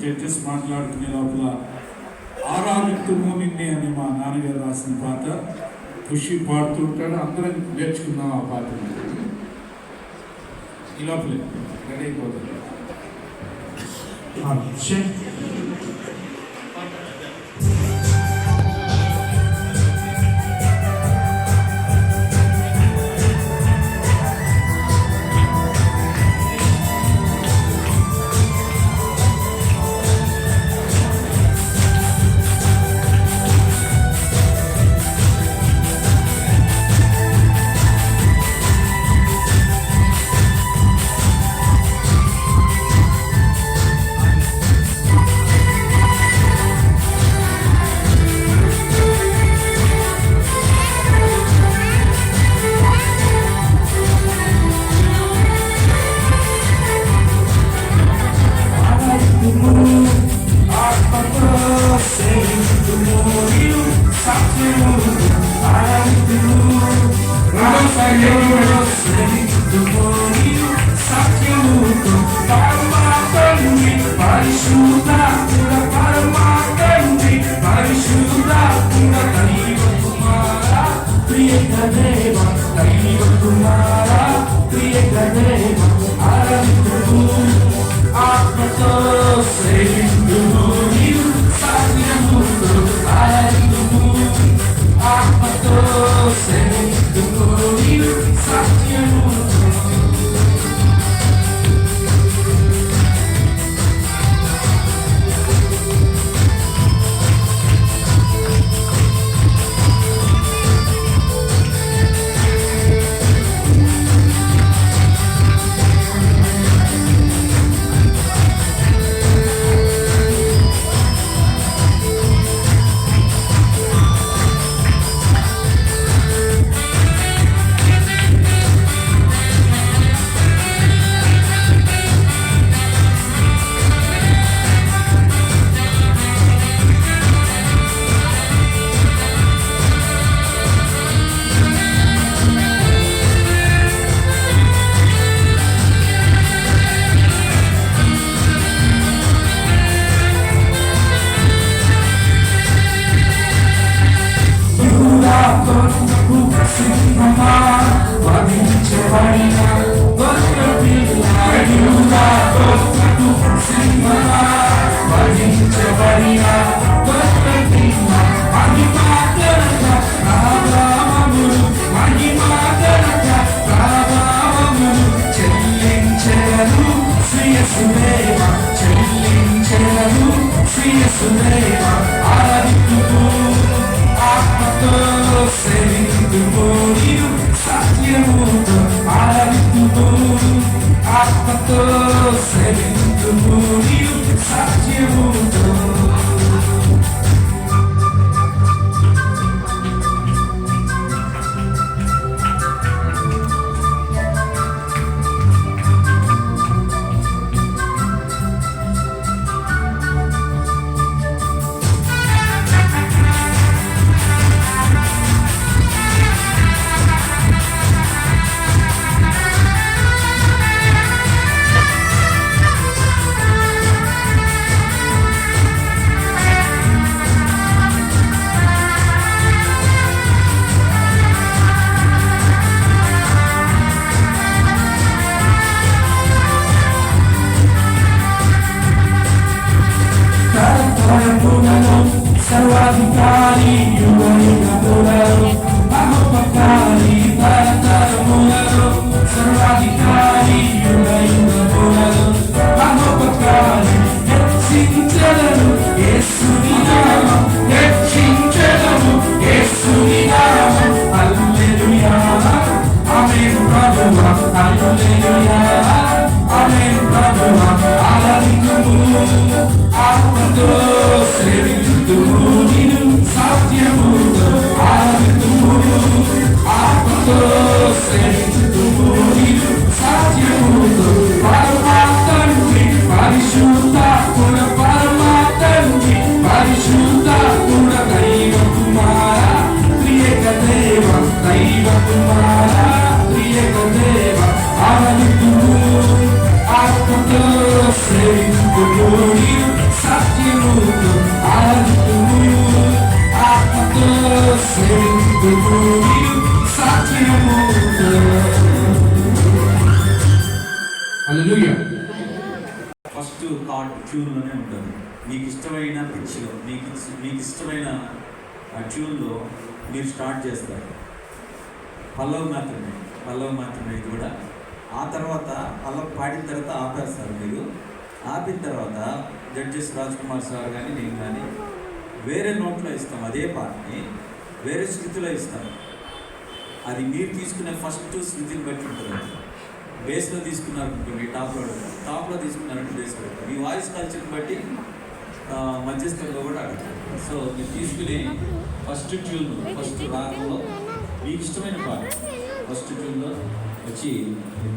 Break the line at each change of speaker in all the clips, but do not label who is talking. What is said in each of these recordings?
Judges మాట్లాడుకునే లోపల ఆరాధిత్తుము నిన్నే అని మా నాన్నగారు రాసిన పాట ఖుషి పాడుతూ ఉంటాడు. అందరం నేర్చుకున్నాం ఆ పాట. ఈ లోపలే రెడీ అయిపోతుంది. సర్వాధికారి యుగయుగములలో మహోపకారి తరతరములలో సర్వాధికారి యుగయుగములలో మహోపకారి హెచ్చించెదను యేసుని నామం హెచ్చించెదను యేసుని నామం హల్లెలూయా ఆమేన్ ప్రభువా హల్లెలూయా ఆమేన్ ప్రభువా ఆరాధించుము ఆత్మతో సేవించుము నిన్ను సత్యముతో ఆరాధించుము ఆత్మతో సేవించుము నిన్ను సత్యముతో పరమాత్ముని పరిశుద్ధాత్ముడ పరమాత్ముని పరిశుద్ధాత్ముడ దైవ కుమార ప్రియక దేవ దైవ కుమార ప్రియక దేవ ఆరాధించుము ఆత్మతో సేవించుము సత్యముతో ఆరాధించుము ఆత్మతో సేవించుము సత్యముతో. హల్లెలూయా.
ఫస్ట్ కార్డ్ ట్యూన్లోనే ఉంటుంది. మీకు ఇష్టమైన పిచ్చిలో మీకు ఇష్టమైన ఆ ట్యూన్లో మీరు స్టార్ట్ చేస్తారు. పల్లవి మాత్రమే ఇది కూడా. ఆ తర్వాత పల్లవి పాడిన తర్వాత ఆపేస్తారు. మీరు ఆపిన తర్వాత జడ్జెస్ రాజ్ కుమార్ సార్ కానీ నేను కానీ వేరే నోట్లో ఇస్తాం. అదే పాటని వేరే స్థితిలో ఇస్తాం. అది మీరు తీసుకునే ఫస్ట్ స్థితిని బట్టి ఉంటుంది. బేస్లో తీసుకున్నారనుకోండి టాప్లో తీసుకున్నారంటే బేస్ పెడతారు. మీ వాయిస్ కల్చర్ని బట్టి మధ్యస్థంలో కూడా అడుగుతారు. సో మీరు తీసుకుని ఫస్ట్ ట్యూన్ ఫస్ట్ రాగంలో మీకు ఇష్టమైన పాట ఫస్ట్ ట్యూన్లో వచ్చి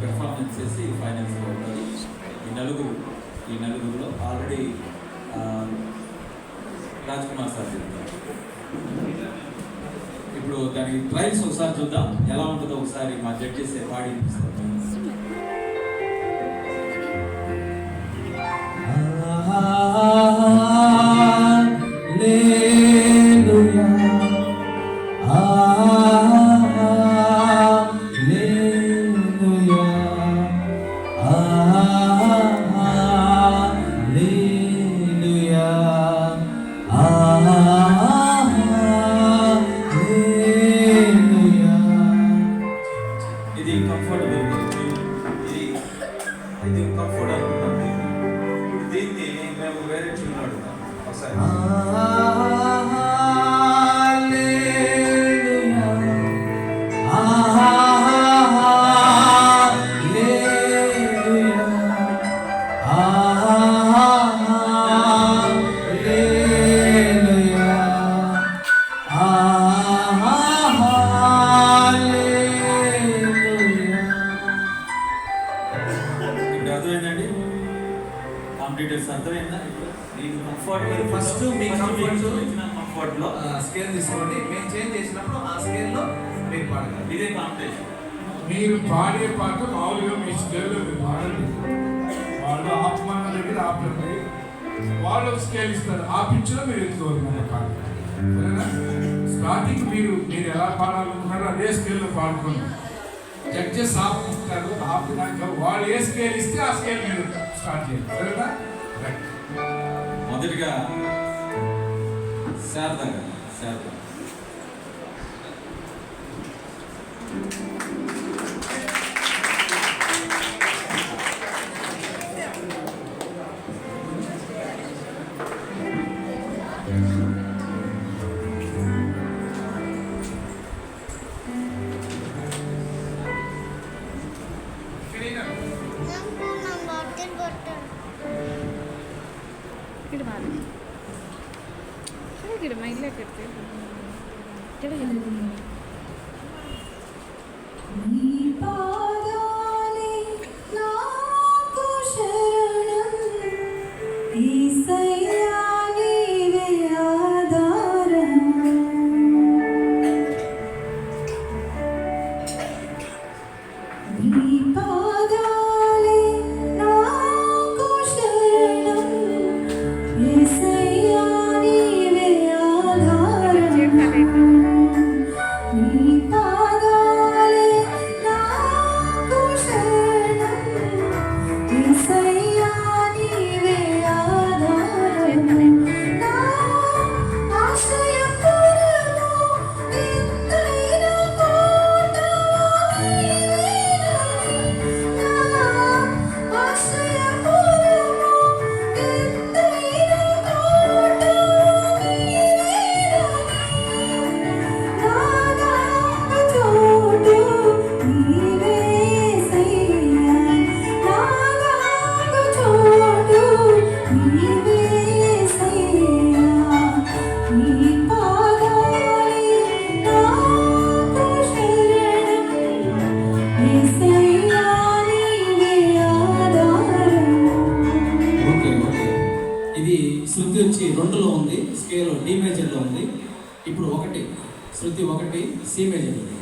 పెర్ఫార్మెన్స్ చేసి ఫైనల్స్లో ఉంటుంది. ఈ నలుగురులో ఆల్రెడీ రాజ్ కుమార్ సార్ చెప్తారు. ఇప్పుడు దానికి ట్రైల్స్ ఒకసారి చూద్దాం ఎలా ఉంటుందో. ఒకసారి మా జడ్జెస్ పాడి వినిపిస్తారు. దీన్ని మేము వేరే ట్యూన్ అడుగుతాం ఒకసారి. అర్థమైందండి? కాంపిటేటర్స్ అర్థమైందా? మీకు కంఫర్ట్ ఫస్ట్ మీ కంఫర్ట్లో
స్కేల్ తీసుకోండి. మేము చేంజ్ చేసినప్పుడు ఆ స్కేల్లో మీరు పాడగలరు.
ఇదే కాంపిటీషన్.
మీరు పాడే పాట మామూలుగా మీ స్కేల్లో మీరు పాడండి. వాళ్ళు ఆపమన్న దగ్గర ఆపండి. వాళ్ళు స్కేల్ ఇస్తారు. ఆ పిచ్చిలో మీరు ఎత్తుకోవాలి పాట. సరేనా? స్టార్టింగ్ మీరు ఎలా పాడాలనుకున్నారో అదే స్కేల్లో పాడుకోండి. జడ్జెస్ ఆపుతారు. ఆపినాక వాళ్ళు ఏ స్కేల్ ఇస్తే ఆ స్కేల్ మీరు స్టార్ట్ చేయండి. సరేనా?
మొదటిగా శారదా
శృతి వచ్చి 2లో ఉంది, స్కేల్ డి మేజర్లో ఉంది. ఇప్పుడు 1 శృతి 1 సి మేజర్లో ఉంది.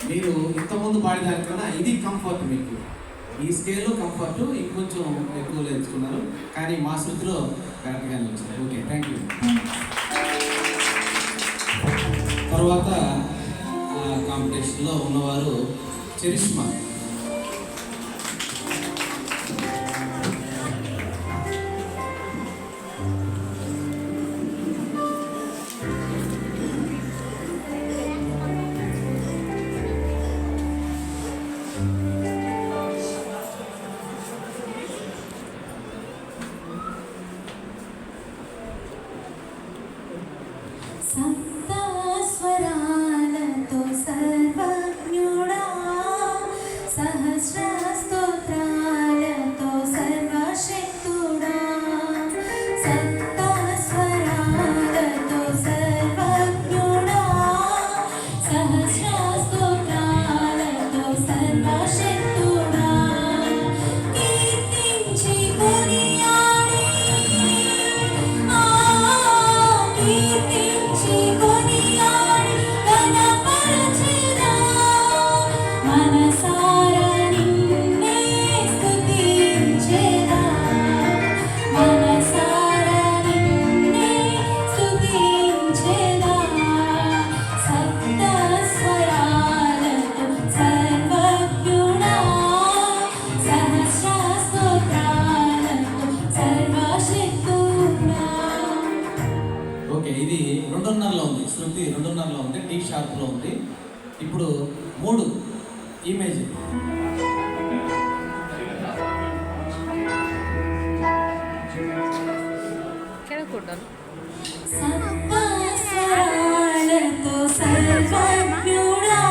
మీరు ఇంతకుముందు పాడేదానికన్నా ఇది కంఫర్ట్, మీకు ఈ స్కేల్లో కంఫర్ట్ ఇంకొంచెం ఎక్కువ నేర్చుకున్నారు, కానీ మా శృతిలో కరెక్ట్గానే వచ్చింది. Okay, thank you. తర్వాత కాంపిటీషన్లో ఉన్నవారు చరిష్మా.
సప్తస్వరాలతో సర్వజ్ఞుడా, సహస్ర స్తోత్రాలతో సర్వశక్తుడా, సప్తస్వరాలతో సర్వజ్ఞుడా, సహస్ర స్తోత్రాలతో సర్వశక్తుడా, కీర్తించి కొనియాడి కీర్తించి కొనియాడి ఘనపరచెదా, మనసారా నిన్నే స్తుతించెదా, మనసారా నిన్నే స్తుతించెదా, సప్తస్వరాలతో సర్వజ్ఞుడా, సహస్ర స్తోత్రాలతో సర్వశక్తుడా.
ఓకే, ఇది 2:30లో ఉంది, శృతి 2:30లో ఉంది, టీ షార్ప్లో ఉంది. ఇప్పుడు 3 ఇమేజ్.
సప్తస్వరాలతో సర్వజ్ఞుడా,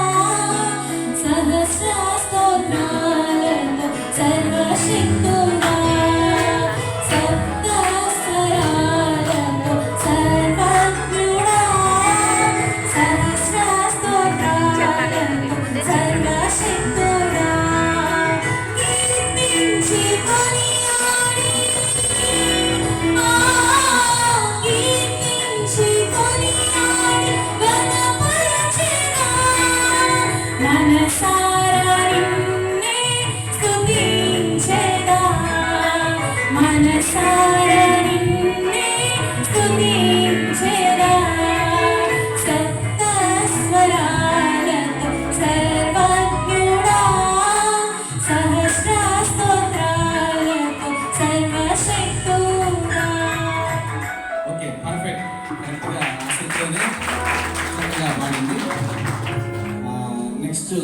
సహస్ర స్తోత్రాలతో సర్వశక్తుడా, సప్తస్వరాలతో సర్వజ్ఞుడా, సహస్ర స్తోత్రాలతో సర్వశక్తుడా, కీర్తించి కొనియాడి కీర్తించి కొనియాడి ఘనపరచెదా, మనసారా నిన్నే స్తుతించెదా, మనసారా నిన్నే స్తుతించెదా, సప్తస్వరాలతో సర్వజ్ఞుడా, సహస్ర స్తోత్రాలతో సర్వశక్తుడా.
ఓకే, పర్ఫెక్ట్, కరెక్ట్గా ఆసక్తితోనే చక్కగా పాడింది. నెక్స్ట్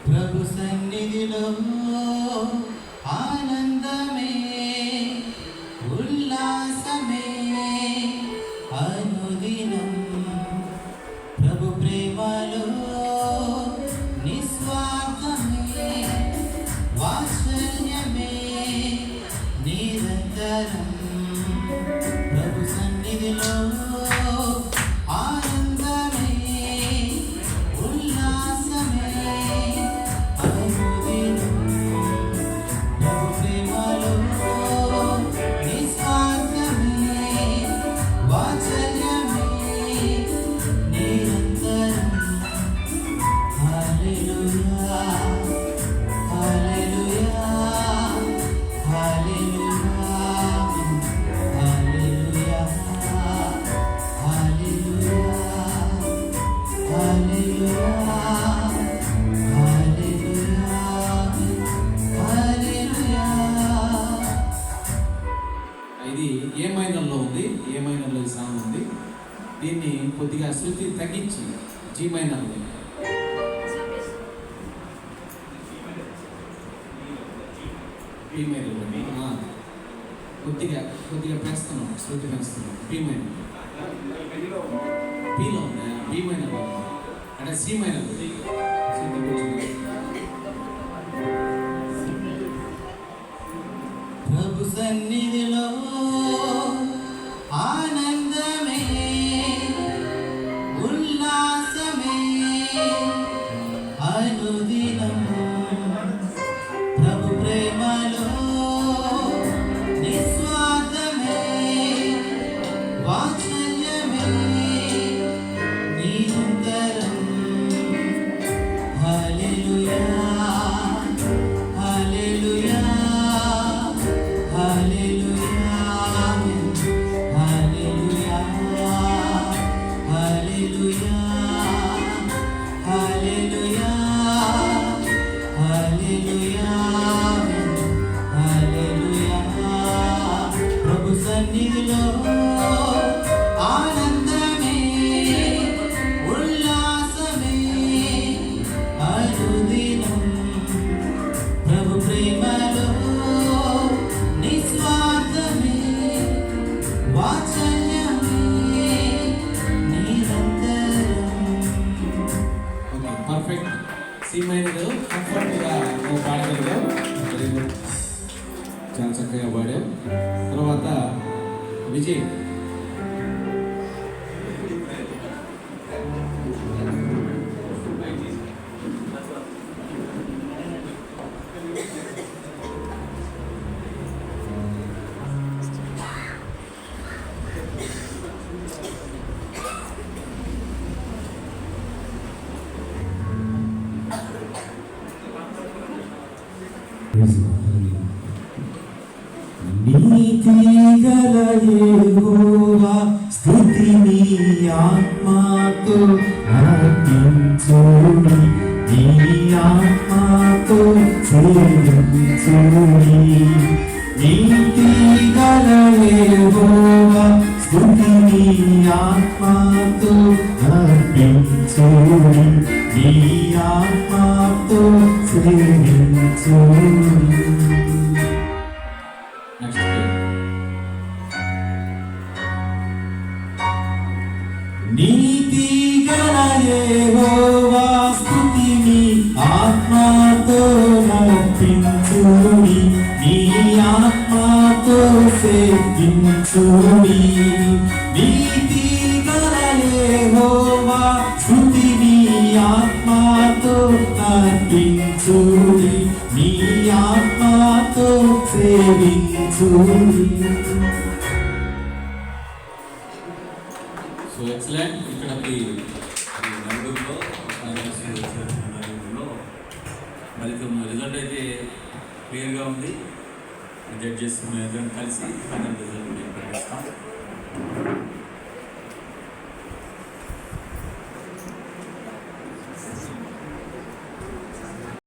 ప్రభు సన్నిధిలో ఆనందమే, ఉల్లాసమే అనుదినం, ప్రభు ప్రేమలో నిస్వార్థమే, వాత్సల్యమే నిరంతరం, ప్రభు సన్నిధిలో ఆనందమే, ఉల్లాసమే అనుదినం, ప్రభు ప్రేమలో
ఏ మైనర్లో ఉంది, ఏ మైనర్లో ఈ సాంగ్ ఉంది. దీన్ని కొద్దిగా శృతి తగ్గించి జీ మైనర్లో బి మైనర్లో కొద్దిగా పెంచుతున్నాం, శృతి పెంచుతున్నాం. బి మైనర్ బిలో ఉందా, బి మైనర్లో అంటే సి మైనర్లో శృతి కూర్చుంది.
ప్రభు సన్నిధిలో ఆనందమే ఉల్లాసమే అనుదినం ప్రభు ప్రేమలో నిస్వార్థమే వాత్సల్యమే నిరంతరం. హల్లెలూయా హల్లెలూయా హల్లెలూయా హల్లెలూయా హల్లెలూయా హల్లెలూయా హల్లెలూయా హల్లెలూయా. ప్రభు సన్నిధిలో ఆనందమే ఉల్లాసమే అనుదినం ప్రభు ప్రేమలో నిస్వార్థమే వాత్సల్యమే నిరంతరం.
Okay, perfect. సి మైనర్ కంఫర్ట్గా నువ్వు పాడగలిగావు. వెరీ గుడ్, చాలా చక్కగా పాడావు. తర్వాత విజయ్.
నీతి గల యెహోవా స్తుతిని ఆత్మతో అర్పించుడి, నీ ఆత్మతో సేవించుడి. నీతి గల యెహోవా స్తుతిని ఆత్మతో అర్పించుడి, నీ ఆత్మతో సేవించుడి. నీతి గల యెహోవా స్తుతిని ఆత్మతో నర్పించుడి, నీ ఆత్మతో సేవించుడి. నీతి గల యెహోవా స్తుతిని ఆత్మతో నర్పించుడి, నీ ఆత్మతో సేవించుడి.
So excellent. ఇక్కడికి నలుగురిలో మరి రిజల్ట్ అయితే క్లియర్గా ఉంది. జడ్జెస్ కలిసి ఫైనల్ రిజల్ట్